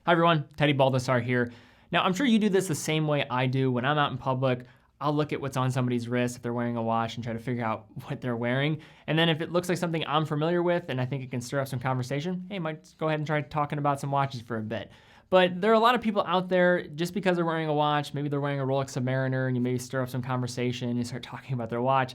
Hi everyone, Teddy Baldassarre here. Now I'm sure you do this the same way I do. When I'm out in public, I'll look at what's on somebody's wrist if they're wearing a watch and try to figure out what they're wearing. And then if it looks like something I'm familiar with and I think it can stir up some conversation, hey, might go ahead and try talking about some watches for a bit. But there are a lot of people out there, just because they're wearing a watch, maybe they're wearing a Rolex Submariner and you maybe stir up some conversation and you start talking about their watch.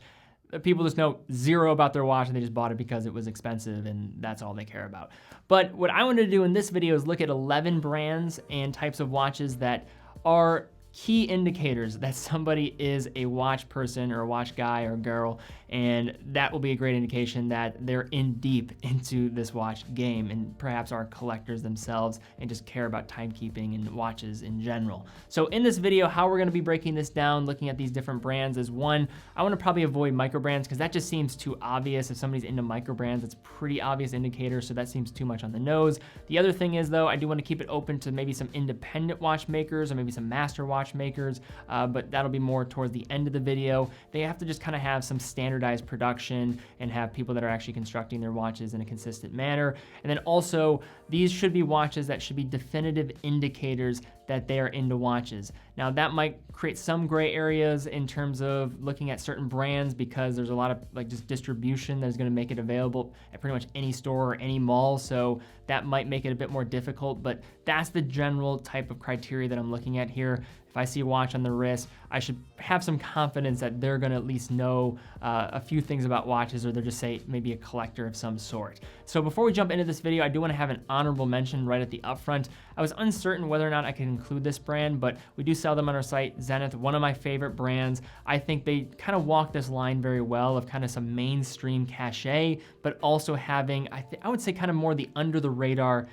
People just know zero about their watch and they just bought it because it was expensive and that's all they care about. But what I wanted to do in this video is look at 11 brands and types of watches that are key indicators that somebody is a watch person or a watch guy or girl, and that will be a great indication that they're in deep into this watch game and perhaps are collectors themselves and just care about timekeeping and watches in general. So in this video, how we're gonna be breaking this down, looking at these different brands is one, I wanna probably avoid micro brands because that just seems too obvious. If somebody's into micro brands, it's a pretty obvious indicator, so that seems too much on the nose. The other thing is though, I do wanna keep it open to maybe some independent watchmakers or maybe some master watchmakers, but that'll be more towards the end of the video. They have to just kind of have some standardized production and have people that are actually constructing their watches in a consistent manner. And then also, these should be watches that should be definitive indicators that they are into watches. Now that might create some gray areas in terms of looking at certain brands because there's a lot of like just distribution that's gonna make it available at pretty much any store or any mall. So that might make it a bit more difficult, but that's the general type of criteria that I'm looking at here. If I see a watch on the wrist, I should have some confidence that they're gonna at least know a few things about watches, or they're just say maybe a collector of some sort. So before we jump into this video, I do wanna have an honorable mention right at the upfront. I was uncertain whether or not I could include this brand, but we do sell them on our site. Zenith, one of my favorite brands. I think they kind of walk this line very well of kind of some mainstream cachet, but also having, I would say kind of more the under the radar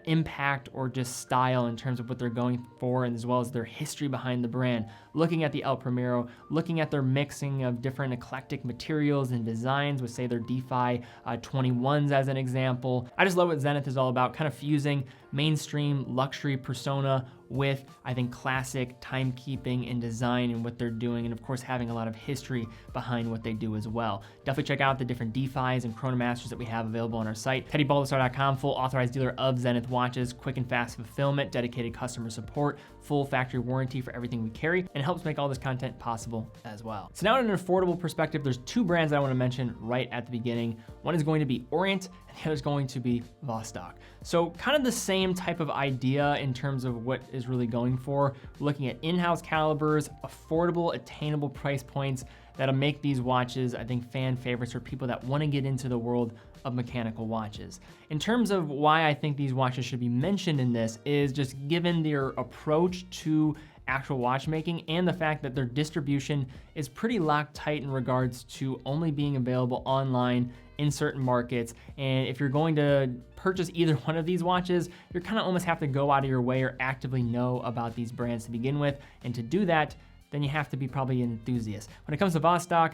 impact or just style in terms of what they're going for, and as well as their history behind the brand. Looking at the El Primero, looking at their mixing of different eclectic materials and designs with say their DeFi 21s as an example. I just love what Zenith is all about, kind of fusing mainstream luxury persona with, I think, classic timekeeping and design and what they're doing, and of course having a lot of history behind what they do as well. Definitely check out the different DeFis and Chronomasters that we have available on our site. TeddyBaldassarre.com, full authorized dealer of Zenith watches, quick and fast fulfillment, dedicated customer support, full factory warranty for everything we carry, and helps make all this content possible as well. So now in an affordable perspective, there's two brands that I want to mention right at the beginning. One is going to be Orient, and the other is going to be Vostok. So kind of the same type of idea in terms of what is really going for, looking at in-house calibers, affordable, attainable price points that'll make these watches, I think, fan favorites for people that want to get into the world of mechanical watches. In terms of why I think these watches should be mentioned in this is just given their approach to actual watchmaking and the fact that their distribution is pretty locked tight in regards to only being available online in certain markets. And if you're going to purchase either one of these watches, you're kind of almost have to go out of your way or actively know about these brands to begin with. And to do that, then you have to be probably an enthusiast. When it comes to Vostok,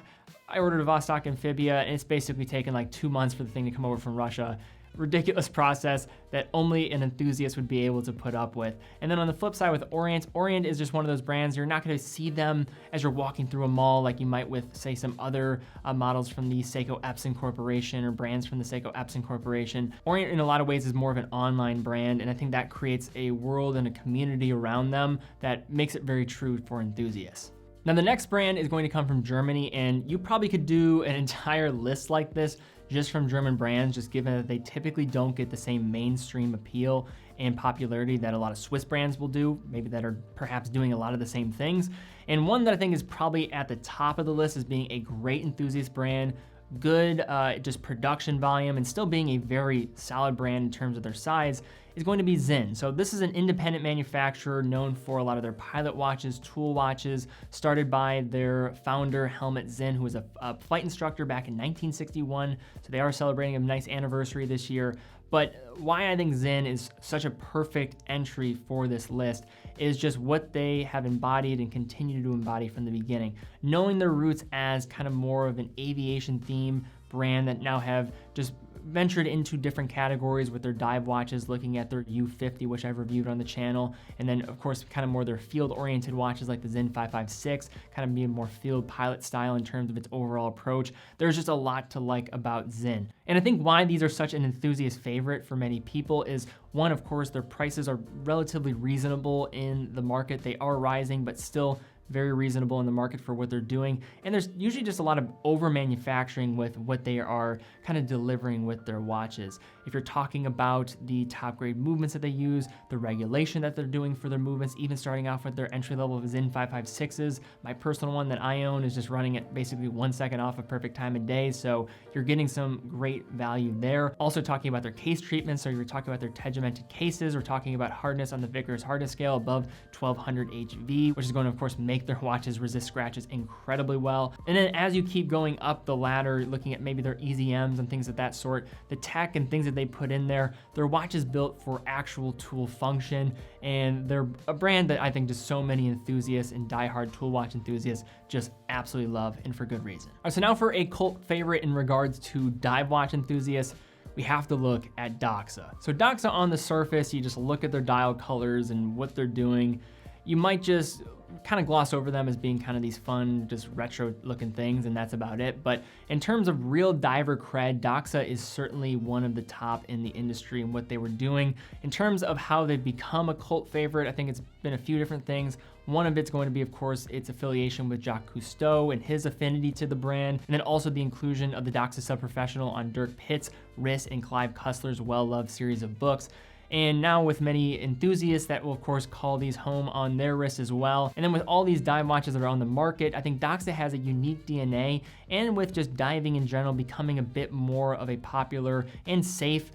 I ordered a Vostok Amphibia and it's basically taken like 2 months for the thing to come over from Russia. Ridiculous process that only an enthusiast would be able to put up with. And then on the flip side with Orient, Orient is just one of those brands, you're not gonna see them as you're walking through a mall like you might with, say, some other models from the Seiko Epson Corporation or brands from the Seiko Epson Corporation. Orient in a lot of ways is more of an online brand, and I think that creates a world and a community around them that makes it very true for enthusiasts. Now the next brand is going to come from Germany, and you probably could do an entire list like this just from German brands, just given that they typically don't get the same mainstream appeal and popularity that a lot of Swiss brands will do, maybe that are perhaps doing a lot of the same things. And one that I think is probably at the top of the list as being a great enthusiast brand, good just production volume, and still being a very solid brand in terms of their size, is going to be Sinn. So this is an independent manufacturer known for a lot of their pilot watches, tool watches, started by their founder, Helmut Sinn, who was a flight instructor back in 1961. So they are celebrating a nice anniversary this year. But why I think Sinn is such a perfect entry for this list is just what they have embodied and continue to embody from the beginning. Knowing their roots as kind of more of an aviation theme brand that now have just ventured into different categories with their dive watches, looking at their U50, which I've reviewed on the channel. And then of course, kind of more their field-oriented watches like the Zen 556, kind of being more field pilot style in terms of its overall approach. There's just a lot to like about Zen. And I think why these are such an enthusiast favorite for many people is, one, of course, their prices are relatively reasonable in the market. They are rising, but still very reasonable in the market for what they're doing. And there's usually just a lot of over manufacturing with what they are kind of delivering with their watches. If you're talking about the top grade movements that they use, the regulation that they're doing for their movements, even starting off with their entry level Zen 556s, my personal one that I own is just running at basically 1 second off of perfect time of day. So you're getting some great value there. Also talking about their case treatments. So you're talking about their tegimented cases. We're talking about hardness on the Vickers hardness scale above 1200 HV, which is going to of course make their watches resist scratches incredibly well. And then as you keep going up the ladder, looking at maybe their EZMs and things of that sort, the tech and things that they put in there, their watch is built for actual tool function. And they're a brand that I think just so many enthusiasts and diehard tool watch enthusiasts just absolutely love, and for good reason. All right, so now for a cult favorite in regards to dive watch enthusiasts, we have to look at Doxa. So Doxa, on the surface, you just look at their dial colors and what they're doing, you might just kind of gloss over them as being kind of these fun, just retro looking things, and that's about it. But in terms of real diver cred, Doxa is certainly one of the top in the industry in what they were doing. In terms of how they've become a cult favorite, I think it's been a few different things. One of it's going to be, of course, its affiliation with Jacques Cousteau and his affinity to the brand, and then also the inclusion of the Doxa Sub-Professional on Dirk Pitt's wrist and Clive Cussler's well-loved series of books. And now with many enthusiasts that will of course call these home on their wrists as well. And then with all these dive watches that are on the market, I think Doxa has a unique DNA, and with just diving in general becoming a bit more of a popular and safe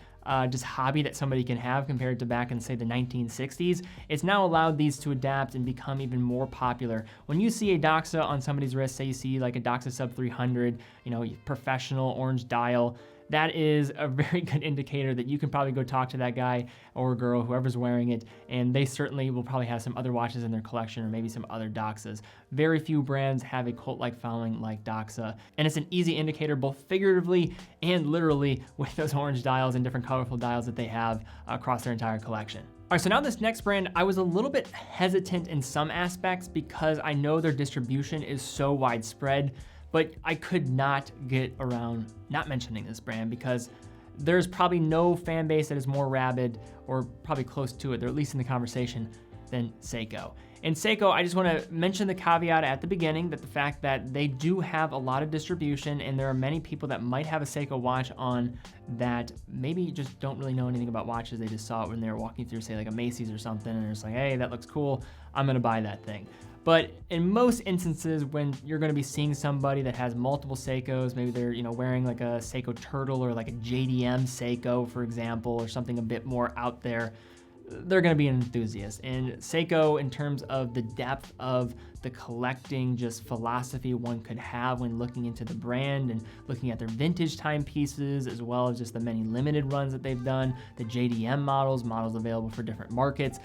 just hobby that somebody can have compared to back in, say, the 1960s, it's now allowed these to adapt and become even more popular. When you see a Doxa on somebody's wrist, say you see like a Doxa Sub 300, professional orange dial, that is a very good indicator that you can probably go talk to that guy or girl, whoever's wearing it, and they certainly will probably have some other watches in their collection or maybe some other Doxas. Very few brands have a cult-like following like Doxa, and it's an easy indicator both figuratively and literally with those orange dials and different colorful dials that they have across their entire collection. All right, so now this next brand, I was a little bit hesitant in some aspects because I know their distribution is so widespread, but I could not get around not mentioning this brand because there's probably no fan base that is more rabid or probably close to it, or at least in the conversation, than Seiko. And Seiko, I just want to mention the caveat at the beginning that the fact that they do have a lot of distribution, and there are many people that might have a Seiko watch on that maybe just don't really know anything about watches. They just saw it when they were walking through, say, like a Macy's or something, and they're just like, hey, that looks cool, I'm gonna buy that thing. But in most instances, when you're gonna be seeing somebody that has multiple Seikos, maybe they're wearing like a Seiko Turtle or like a JDM Seiko, for example, or something a bit more out there, they're gonna be an enthusiast. And Seiko, in terms of the depth of the collecting just philosophy one could have when looking into the brand and looking at their vintage timepieces, as well as just the many limited runs that they've done, the JDM models available for different markets,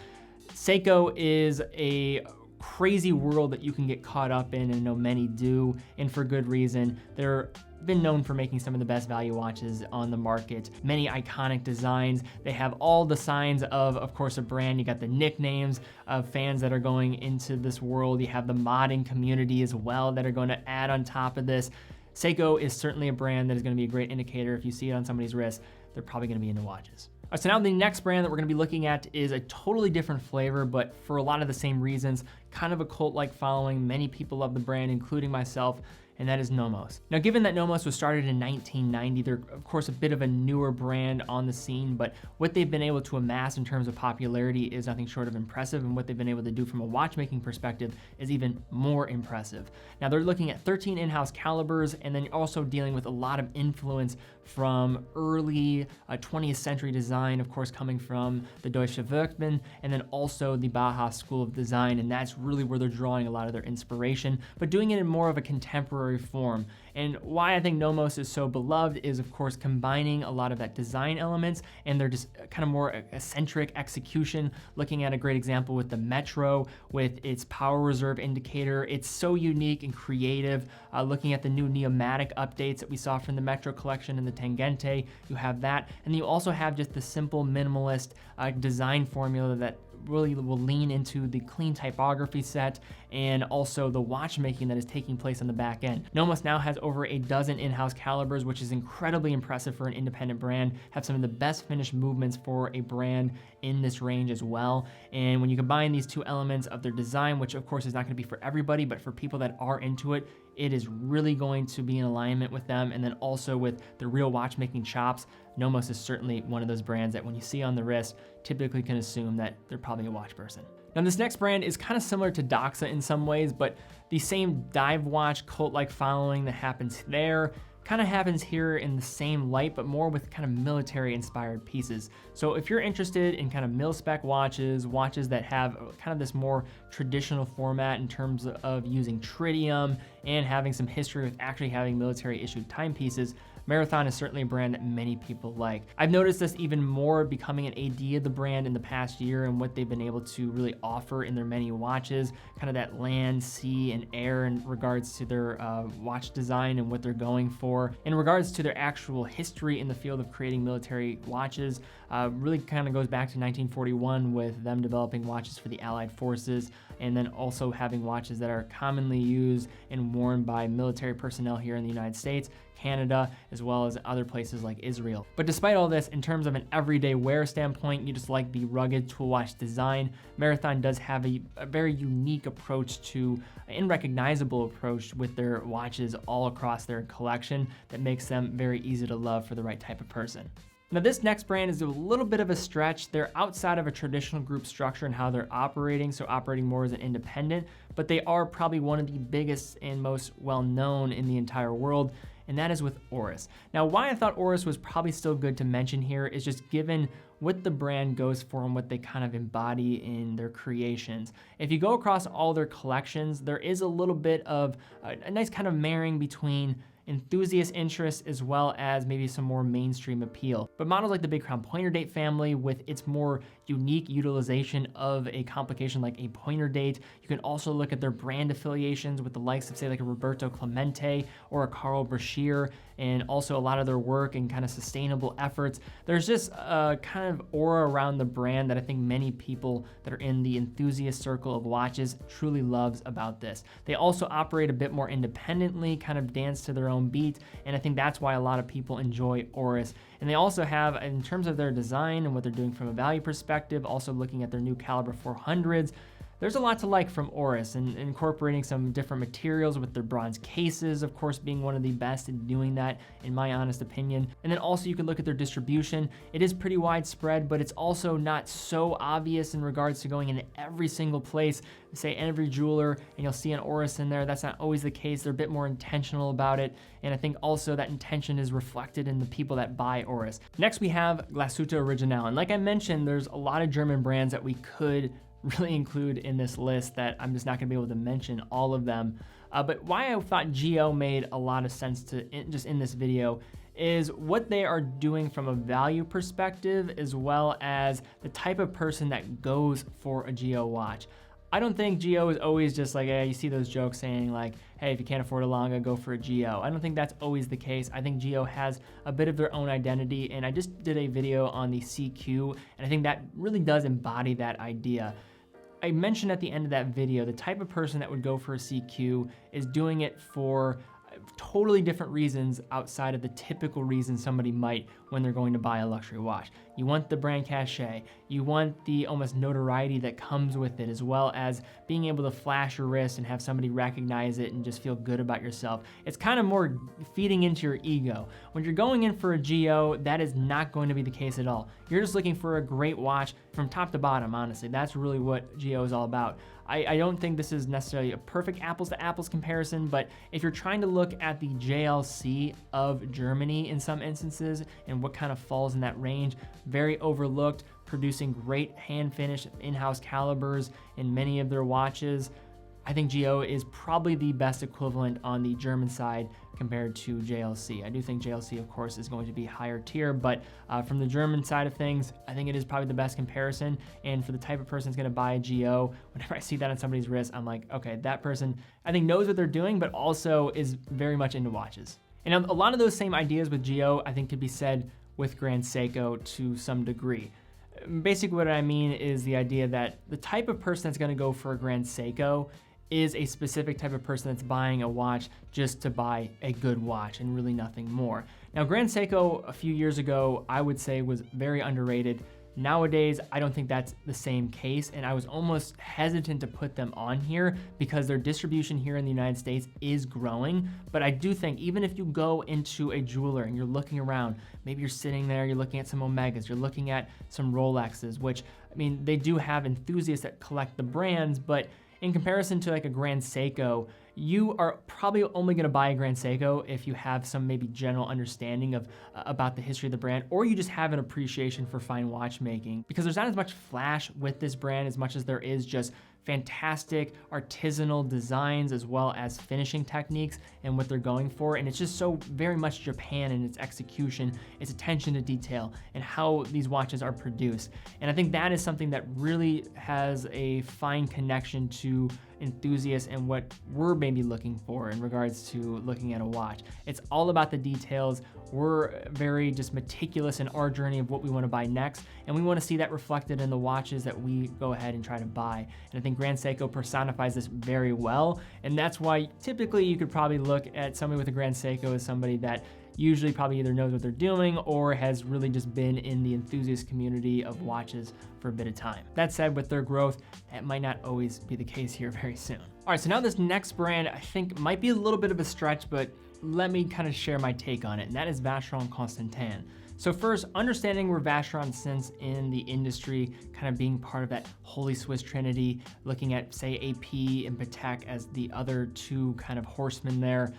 Seiko is a crazy world that you can get caught up in, and I know many do, and for good reason. They're been known for making some of the best value watches on the market. Many iconic designs. They have all the signs of course, a brand. You got the nicknames of fans that are going into this world. You have the modding community as well that are going to add on top of this. Seiko is certainly a brand that is going to be a great indicator. If you see it on somebody's wrist, they're probably going to be into watches. All right, so now the next brand that we're going to be looking at is a totally different flavor, but for a lot of the same reasons, kind of a cult-like following. Many people love the brand, including myself, and that is Nomos. Now, given that Nomos was started in 1990, they're of course a bit of a newer brand on the scene, but what they've been able to amass in terms of popularity is nothing short of impressive, and what they've been able to do from a watchmaking perspective is even more impressive. Now, they're looking at 13 in-house calibers, and then also dealing with a lot of influence from early 20th century design, of course, coming from the Deutsche Werkbund, and then also the Bauhaus School of Design, and that's really where they're drawing a lot of their inspiration, but doing it in more of a contemporary contemporary form. And why I think Nomos is so beloved is, of course, combining a lot of that design elements and they're just kind of more eccentric execution. Looking at a great example with the Metro, with its power reserve indicator, it's so unique and creative. Looking at the new Neomatic updates that we saw from the Metro collection and the Tangente, you have that. And then you also have just the simple minimalist design formula that really will lean into the clean typography set and also the watchmaking that is taking place on the back end. Nomos now has over a dozen in-house calibers, which is incredibly impressive for an independent brand, have some of the best finished movements for a brand in this range as well. And when you combine these two elements of their design, which of course is not gonna be for everybody, but for people that are into it, it is really going to be in alignment with them. And then also with the real watchmaking chops, Nomos is certainly one of those brands that when you see on the wrist, typically can assume that they're probably a watch person. Now this next brand is kind of similar to Doxa in some ways, but the same dive watch cult-like following that happens there kind of happens here in the same light, but more with kind of military inspired pieces. So if you're interested in kind of mil-spec watches that have kind of this more traditional format in terms of using tritium and having some history with actually having military issued timepieces, Marathon is certainly a brand that many people like. I've noticed this even more becoming an AD of the brand in the past year and what they've been able to really offer in their many watches, kind of that land, sea, and air in regards to their watch design and what they're going for. In regards to their actual history in the field of creating military watches, really kind of goes back to 1941 with them developing watches for the Allied forces, and then also having watches that are commonly used and worn by military personnel here in the United States, Canada, as well as other places like Israel. But despite all this, in terms of an everyday wear standpoint, you just like the rugged tool watch design, Marathon does have a very unique approach to, an unrecognizable approach with their watches all across their collection that makes them very easy to love for the right type of person. Now this next brand is a little bit of a stretch. They're outside of a traditional group structure and how they're operating, so operating more as an independent, but they are probably one of the biggest and most well-known in the entire world, and that is with Aorus. Now why I thought Aorus was probably still good to mention here is just given what the brand goes for and what they kind of embody in their creations. If you go across all their collections, there is a little bit of a nice kind of marrying between enthusiast interest as well as maybe some more mainstream appeal. But models like the Big Crown pointer date family with its more unique utilization of a complication like a pointer date. You can also look at their brand affiliations with the likes of say like a Roberto Clemente or a Carl Brashear, and also a lot of their work and kind of sustainable efforts. There's just a kind of aura around the brand that I think many people that are in the enthusiast circle of watches truly loves about this. They also operate a bit more independently, kind of dance to their own beat, and I think that's why a lot of people enjoy Aorus. And they also have, in terms of their design and what they're doing from a value perspective, also looking at their new caliber 400s, there's a lot to like from Aorus, and incorporating some different materials with their bronze cases, of course, being one of the best in doing that, in my honest opinion. And then also you can look at their distribution. It is pretty widespread, but it's also not so obvious in regards to going into every single place, say every jeweler, and you'll see an Aorus in there. That's not always the case. They're a bit more intentional about it. And I think also that intention is reflected in the people that buy Aorus. Next, we have Glashütte Original. And like I mentioned, there's a lot of German brands that we could really include in this list that I'm just not gonna be able to mention all of them. But why I thought GO made a lot of sense to just in this video is what they are doing from a value perspective, as well as the type of person that goes for a GO watch. I don't think GO is always just like, you see those jokes saying like, hey, if you can't afford a Longa, go for a GO. I don't think that's always the case. I think GO has a bit of their own identity, and I just did a video on the CQ, and I think that really does embody that idea. I mentioned at the end of that video, the type of person that would go for a CQ is doing it for totally different reasons outside of the typical reason somebody might when they're going to buy a luxury watch. You want the brand cachet, you want the almost notoriety that comes with it, as well as being able to flash your wrist and have somebody recognize it and just feel good about yourself. It's kind of more feeding into your ego. When you're going in for a GO, that is not going to be the case at all. You're just looking for a great watch from top to bottom, honestly. That's really what GO is all about. I don't think this is necessarily a perfect apples to apples comparison, but if you're trying to look at the JLC of Germany in some instances and what kind of falls in that range, very overlooked, producing great hand finished in-house calibers in many of their watches, I think GO is probably the best equivalent on the German side compared to JLC. I do think JLC, of course, is going to be higher tier, but from the German side of things, I think it is probably the best comparison. And for the type of person that's gonna buy a GO, whenever I see that on somebody's wrist, I'm like, okay, that person, I think knows what they're doing, but also is very much into watches. And a lot of those same ideas with GO, I think could be said with Grand Seiko to some degree. Basically what I mean is the idea that the type of person that's gonna go for a Grand Seiko is a specific type of person that's buying a watch just to buy a good watch and really nothing more. Now, Grand Seiko a few years ago, I would say was very underrated. Nowadays, I don't think that's the same case, and I was almost hesitant to put them on here because their distribution here in the United States is growing. But I do think even if you go into a jeweler and you're looking around, maybe you're sitting there, you're looking at some Omegas, you're looking at some Rolexes, which, I mean, they do have enthusiasts that collect the brands, but in comparison to like a Grand Seiko, you are probably only gonna buy a Grand Seiko if you have some maybe general understanding of about the history of the brand, or you just have an appreciation for fine watchmaking, because there's not as much flash with this brand as much as there is just fantastic artisanal designs as well as finishing techniques and what they're going for. And it's just so very much Japan in its execution, its attention to detail, and how these watches are produced. And I think that is something that really has a fine connection to enthusiasts and what we're maybe looking for in regards to looking at a watch. It's all about the details. We're very just meticulous in our journey of what we want to buy next, and we want to see that reflected in the watches that we go ahead and try to buy. And I think Grand Seiko personifies this very well, and that's why typically you could probably look at somebody with a Grand Seiko as somebody that usually probably either knows what they're doing or has really just been in the enthusiast community of watches for a bit of time. That said, with their growth, that might not always be the case here very soon. All right, so now this next brand I think might be a little bit of a stretch, but let me kind of share my take on it, and that is Vacheron Constantin. So first, understanding where Vacheron sits in the industry, kind of being part of that holy Swiss trinity, looking at say AP and Patek as the other two kind of horsemen there.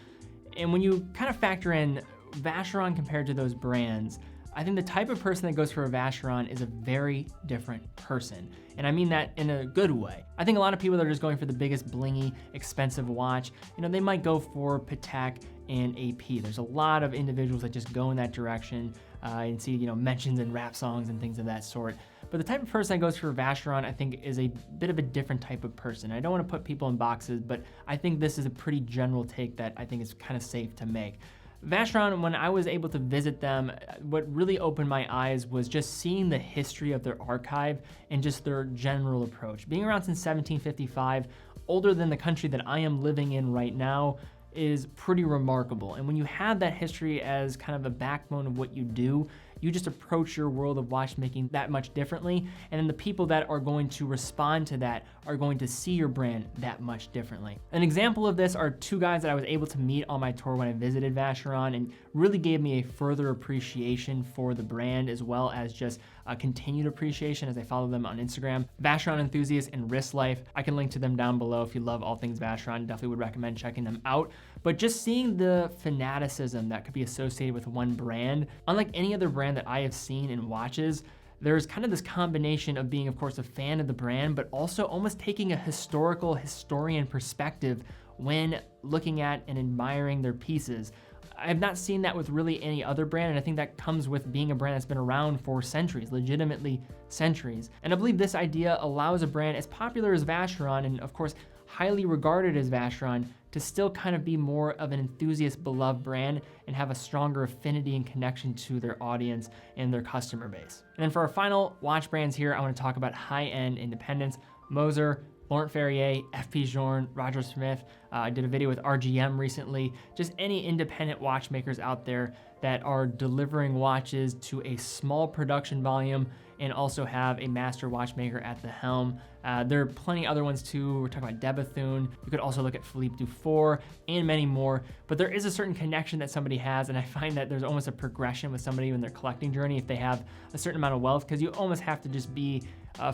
And when you kind of factor in Vacheron compared to those brands, I think the type of person that goes for a Vacheron is a very different person. And I mean that in a good way. I think a lot of people that are just going for the biggest blingy, expensive watch, they might go for Patek and AP. There's a lot of individuals that just go in that direction and see, mentions in rap songs and things of that sort. But the type of person that goes for Vacheron, I think, is a bit of a different type of person. I don't want to put people in boxes, but I think this is a pretty general take that I think is kind of safe to make. Vacheron, when I was able to visit them, what really opened my eyes was just seeing the history of their archive and just their general approach. Being around since 1755, older than the country that I am living in right now, is pretty remarkable. And when you have that history as kind of a backbone of what you do, you just approach your world of watchmaking that much differently. And then the people that are going to respond to that are going to see your brand that much differently. An example of this are two guys that I was able to meet on my tour when I visited Vacheron, and really gave me a further appreciation for the brand, as well as just a continued appreciation as I follow them on Instagram. Vacheron Enthusiast and Wrist Life. I can link to them down below if you love all things Vacheron. Definitely would recommend checking them out. But just seeing the fanaticism that could be associated with one brand, unlike any other brand that I have seen in watches, there's kind of this combination of being, of course, a fan of the brand, but also almost taking a historian perspective when looking at and admiring their pieces. I have not seen that with really any other brand, and I think that comes with being a brand that's been around for centuries, legitimately centuries. And I believe this idea allows a brand as popular as Vacheron, and of course, highly regarded as Vacheron, to still kind of be more of an enthusiast, beloved brand and have a stronger affinity and connection to their audience and their customer base. And then for our final watch brands here, I want to talk about high-end independents. Moser, Laurent Ferrier, FP Journe, Roger Smith. I did a video with RGM recently. Just any independent watchmakers out there that are delivering watches to a small production volume and also have a master watchmaker at the helm. There are plenty other ones too. We're talking about de Bethune. You could also look at Philippe Dufour and many more, but there is a certain connection that somebody has, and I find that there's almost a progression with somebody in their collecting journey if they have a certain amount of wealth, because you almost have to just be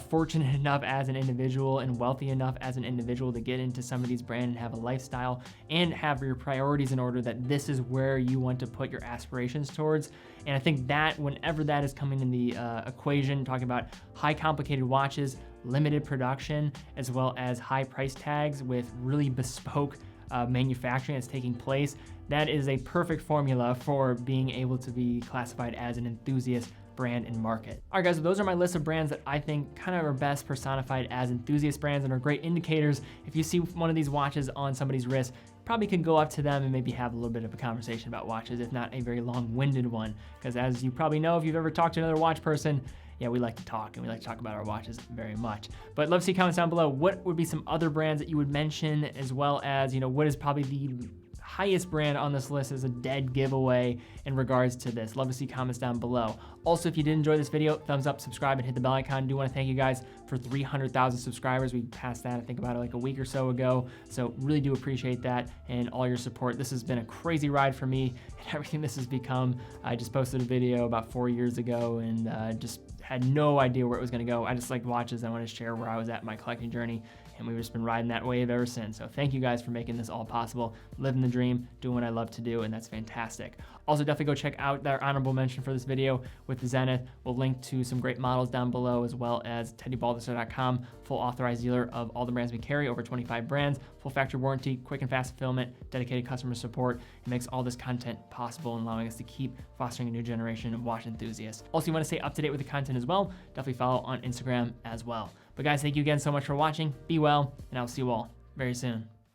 fortunate enough as an individual and wealthy enough as an individual to get into some of these brands and have a lifestyle and have your priorities in order, that this is where you want to put your aspirations towards. And I think that whenever that is coming in the equation, talking about high complicated watches, limited production as well as high price tags with really bespoke manufacturing that's taking place, that is a perfect formula for being able to be classified as an enthusiast brand and market. All right guys, so those are my list of brands that I think kind of are best personified as enthusiast brands and are great indicators. If you see one of these watches on somebody's wrist, probably can go up to them and maybe have a little bit of a conversation about watches, if not a very long-winded one. Because as you probably know, if you've ever talked to another watch person, yeah, we like to talk, and we like to talk about our watches very much. But love to see comments down below. What would be some other brands that you would mention, as well as, what is probably the highest brand on this list as a dead giveaway in regards to this? Love to see comments down below. Also, if you did enjoy this video, thumbs up, subscribe, and hit the bell icon. I do want to thank you guys for 300,000 subscribers. We passed that, I think, about like a week or so ago. So really do appreciate that and all your support. This has been a crazy ride for me and everything this has become. I just posted a video about 4 years ago and just had no idea where it was going to go. I just like watches. I want to share where I was at in my collecting journey, and we've just been riding that wave ever since. So thank you guys for making this all possible, living the dream, doing what I love to do, and that's fantastic. Also, definitely go check out their honorable mention for this video with the Zenith. We'll link to some great models down below, as well as TeddyBaldassarre.com, full authorized dealer of all the brands we carry, over 25 brands, full factory warranty, quick and fast fulfillment, dedicated customer support. It makes all this content possible and allowing us to keep fostering a new generation of watch enthusiasts. Also, you want to stay up to date with the content as well, definitely follow on Instagram as well. But guys, thank you again so much for watching. Be well, and I'll see you all very soon.